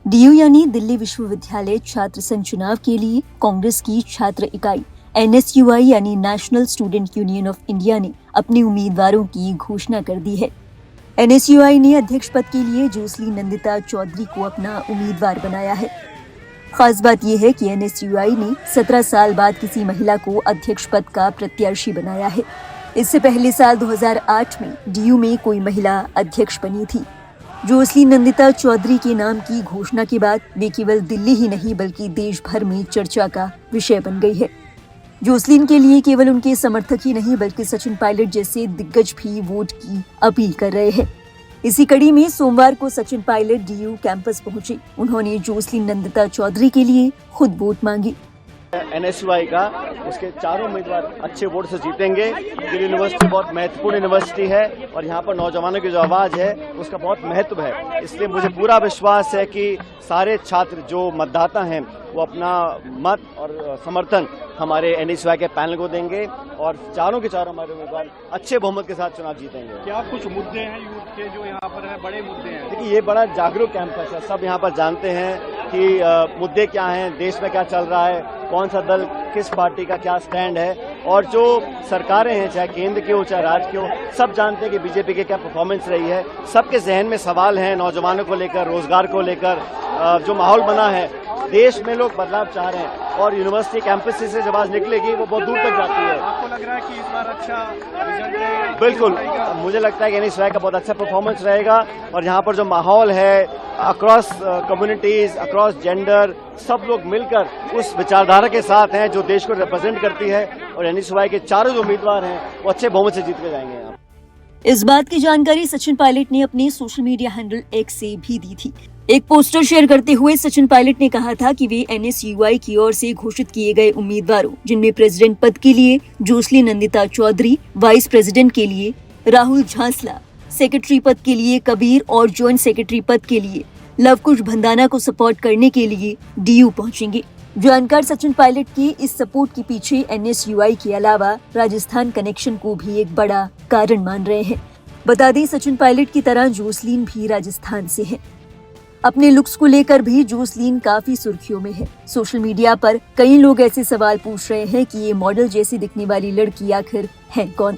DU यानी दिल्ली विश्वविद्यालय छात्र संघ चुनाव के लिए कांग्रेस की छात्र इकाई एनएसयूआई यानी national student union of India ने अपने उम्मीदवारों की घोषणा कर दी है। एनएसयूआई ने अध्यक्ष पद के लिए जोसली नंदिता चौधरी को अपना उम्मीदवार बनाया है। खास बात यह है कि एनएसयूआई ने 17 साल बाद किसी महिला को अध्यक्ष पद का प्रत्याशी बनाया है। इससे पहले साल 2008 में डीयू में कोई महिला अध्यक्ष बनी थी। जोसली नंदिता चौधरी के नाम की घोषणा के बाद वे केवल दिल्ली ही नहीं बल्कि देश भर में चर्चा का विषय बन गई है। जोसलिन के लिए केवल उनके समर्थक ही नहीं बल्कि सचिन पायलट जैसे दिग्गज भी वोट की अपील कर रहे हैं। इसी कड़ी में सोमवार को सचिन पायलट डीयू कैंपस पहुंचे। उन्होंने जोसली नंदिता चौधरी के लिए खुद वोट मांगी। एनएसयूआई का उसके चारों उम्मीदवार अच्छे वोट से जीतेंगे। दिल्ली यूनिवर्सिटी बहुत महत्वपूर्ण यूनिवर्सिटी है और यहाँ पर नौजवानों की जो आवाज है उसका बहुत महत्व है। इसलिए मुझे पूरा विश्वास है कि सारे छात्र जो मतदाता हैं वो अपना मत और समर्थन हमारे एनएसयूआई के पैनल को देंगे और चारों के चारों हमारे उम्मीदवार अच्छे बहुमत के साथ चुनाव जीतेंगे। क्या कुछ मुद्दे हैं यूथ के जो यहाँ पर है, बड़े मुद्दे हैं? देखिए, ये बड़ा जागरूक कैंपस है। सब यहाँ पर जानते हैं कि मुद्दे क्या हैं, देश में क्या चल रहा है, कौन सा दल किस पार्टी का क्या स्टैंड है और जो सरकारें हैं चाहे केंद्र की हो चाहे राज्य की हो, सब जानते हैं कि बीजेपी की क्या परफॉर्मेंस रही है। सबके जहन में सवाल हैं नौजवानों को लेकर, रोजगार को लेकर। जो माहौल बना है, देश में लोग बदलाव चाह रहे हैं और यूनिवर्सिटी कैंपस से जब आज निकलेगी वो बहुत दूर तक जाती है। आपको लग रहा है कि इस बार अच्छा रिजल्ट रहेगा? बिल्कुल, मुझे लगता है कि एनएसयूआई का बहुत अच्छा परफॉर्मेंस रहेगा और यहाँ पर जो माहौल है अक्रॉस कम्युनिटीज, अक्रॉस जेंडर, सब लोग मिलकर उस विचारधारा के साथ हैं जो देश को रिप्रेजेंट करती है और एनएसयूआई के चारों जो उम्मीदवार हैं वो अच्छे बहुमत से जीत के जाएंगे। यहाँ इस बात की जानकारी सचिन पायलट ने अपने सोशल मीडिया हैंडल एक्स से भी दी थी। एक पोस्टर शेयर करते हुए सचिन पायलट ने कहा था कि वे एनएसयूआई की ओर से घोषित किए गए उम्मीदवारों, जिनमें प्रेसिडेंट पद के लिए जोसली नंदिता चौधरी, वाइस प्रेसिडेंट के लिए राहुल झांसला, सेक्रेटरी पद के लिए कबीर और ज्वाइंट सेक्रेटरी पद के लिए लवकुश भंडाना को सपोर्ट करने के लिए डीयू पहुंचेंगे। जानकार सचिन पायलट के इस सपोर्ट के पीछे एनएसयूआई के अलावा राजस्थान कनेक्शन को भी एक बड़ा कारण मान रहे हैं। बता दें, सचिन पायलट की तरह जोसलीन भी राजस्थान से है। अपने लुक्स को लेकर भी जोसलीन काफी सुर्खियों में है। सोशल मीडिया पर कई लोग ऐसे सवाल पूछ रहे हैं कि ये मॉडल जैसी दिखने वाली लड़की आखिर है कौन।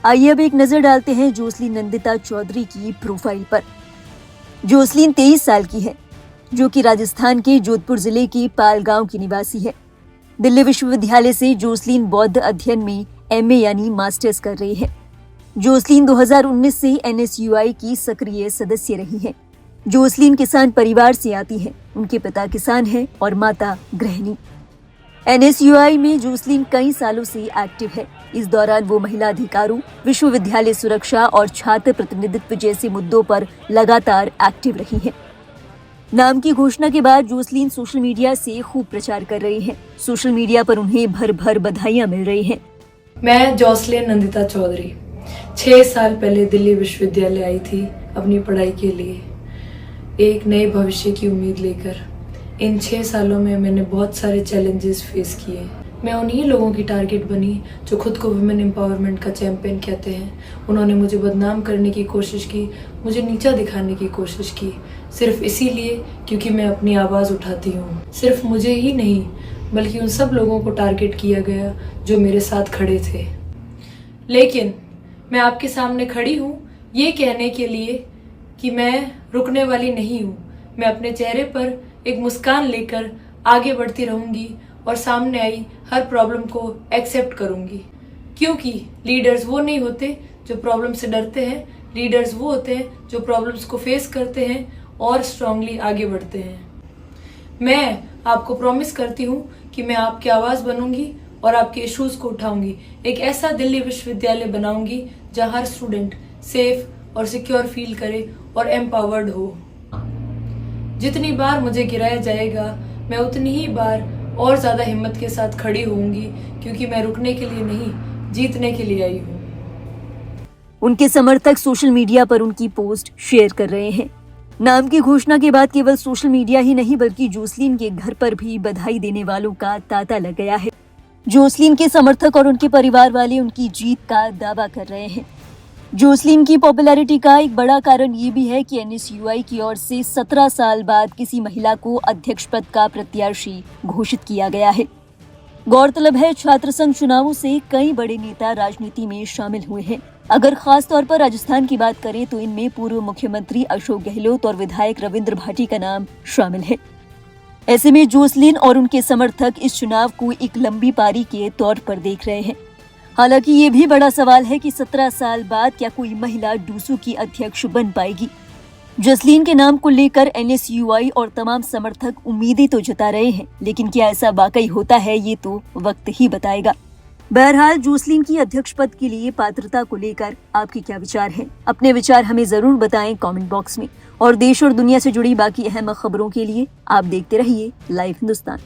आइए अब एक नजर डालते हैं जोसली नंदिता चौधरी की प्रोफाइल पर। जोसलीन 23 साल की है, जो कि राजस्थान के जोधपुर जिले के पाल गांव की निवासी है। दिल्ली विश्वविद्यालय से जोसलीन बौद्ध अध्ययन में एमए यानी मास्टर्स कर रही है। जोसलीन 2019 से एनएसयूआई की सक्रिय सदस्य रही है। जोसलीन किसान परिवार से आती है। उनके पिता किसान हैं और माता गृहिणी। एनएसयूआई में जोसलीन कई सालों से एक्टिव है। इस दौरान वो महिला अधिकारों, विश्वविद्यालय सुरक्षा और छात्र प्रतिनिधित्व जैसे मुद्दों पर लगातार एक्टिव रही है। नाम की घोषणा के बाद जोसलीन सोशल मीडिया से खूब प्रचार कर रही है। सोशल मीडिया पर उन्हें भर भर बधाइयां मिल रही हैं। मैं जोसली नंदिता चौधरी 6 साल पहले दिल्ली विश्वविद्यालय आई थी अपनी पढ़ाई के लिए, एक नए भविष्य की उम्मीद लेकर। इन 6 सालों में मैंने बहुत सारे चैलेंजेस फेस किए। मैं उन्हीं लोगों की टारगेट बनी जो खुद को वुमेन एम्पावरमेंट का चैंपियन कहते हैं। उन्होंने मुझे बदनाम करने की कोशिश की, मुझे नीचा दिखाने की कोशिश की, सिर्फ इसीलिए क्योंकि मैं अपनी आवाज़ उठाती हूँ। सिर्फ मुझे ही नहीं बल्कि उन सब लोगों को टारगेट किया गया जो मेरे साथ खड़े थे। लेकिन मैं आपके सामने खड़ी हूँ ये कहने के लिए कि मैं रुकने वाली नहीं हूँ। मैं अपने चेहरे पर एक मुस्कान लेकर आगे बढ़ती रहूंगी और सामने आई हर प्रॉब्लम को एक्सेप्ट करूंगी, क्योंकि लीडर्स वो नहीं होते जो प्रॉब्लम से डरते हैं। लीडर्स वो होते हैं जो प्रॉब्लम्स को फेस करते हैं और स्ट्रांगली आगे बढ़ते हैं। मैं आपको प्रॉमिस करती हूँ कि मैं आपकी आवाज़ बनूंगी और आपके इश्यूज को उठाऊंगी। एक ऐसा दिल्ली विश्वविद्यालय बनाऊंगी जहाँ हर स्टूडेंट सेफ और सिक्योर फील करे और एम्पावर्ड हो। जितनी बार मुझे गिराया जाएगा मैं उतनी ही बार और ज्यादा हिम्मत के साथ खड़ी होऊंगी, क्योंकि मैं रुकने के लिए नहीं जीतने के लिए आई हूँ। उनके समर्थक सोशल मीडिया पर उनकी पोस्ट शेयर कर रहे हैं। नाम की घोषणा के बाद केवल सोशल मीडिया ही नहीं बल्कि जोसलीन के घर पर भी बधाई देने वालों का तांता लग गया है। जोसलीन के समर्थक और उनके परिवार वाले उनकी जीत का दावा कर रहे हैं। जोसलीन की पॉपुलैरिटी का एक बड़ा कारण ये भी है कि एनएसयूआई की ओर से 17 साल बाद किसी महिला को अध्यक्ष पद का प्रत्याशी घोषित किया गया है। गौरतलब है, छात्र संघ चुनावों से कई बड़े नेता राजनीति में शामिल हुए हैं। अगर खास तौर पर राजस्थान की बात करें तो इनमें पूर्व मुख्यमंत्री अशोक गहलोत और विधायक रविंद्र भाटी का नाम शामिल है। ऐसे में जोसलीन और उनके समर्थक इस चुनाव को एक लंबी पारी के तौर पर देख रहे हैं। हालांकि ये भी बड़ा सवाल है कि 17 साल बाद क्या कोई महिला डूसू की अध्यक्ष बन पाएगी। जोसलीन के नाम को लेकर एनएसयूआई और तमाम समर्थक उम्मीदें तो जता रहे हैं, लेकिन क्या ऐसा वाकई होता है ये तो वक्त ही बताएगा। बहरहाल जोसलीन की अध्यक्ष पद के लिए पात्रता को लेकर आपके क्या विचार हैं? अपने विचार हमें जरूर बताएं कमेंट बॉक्स में। और देश और दुनिया से जुड़ी बाकी अहम खबरों के लिए आप देखते रहिए लाइव हिंदुस्तान।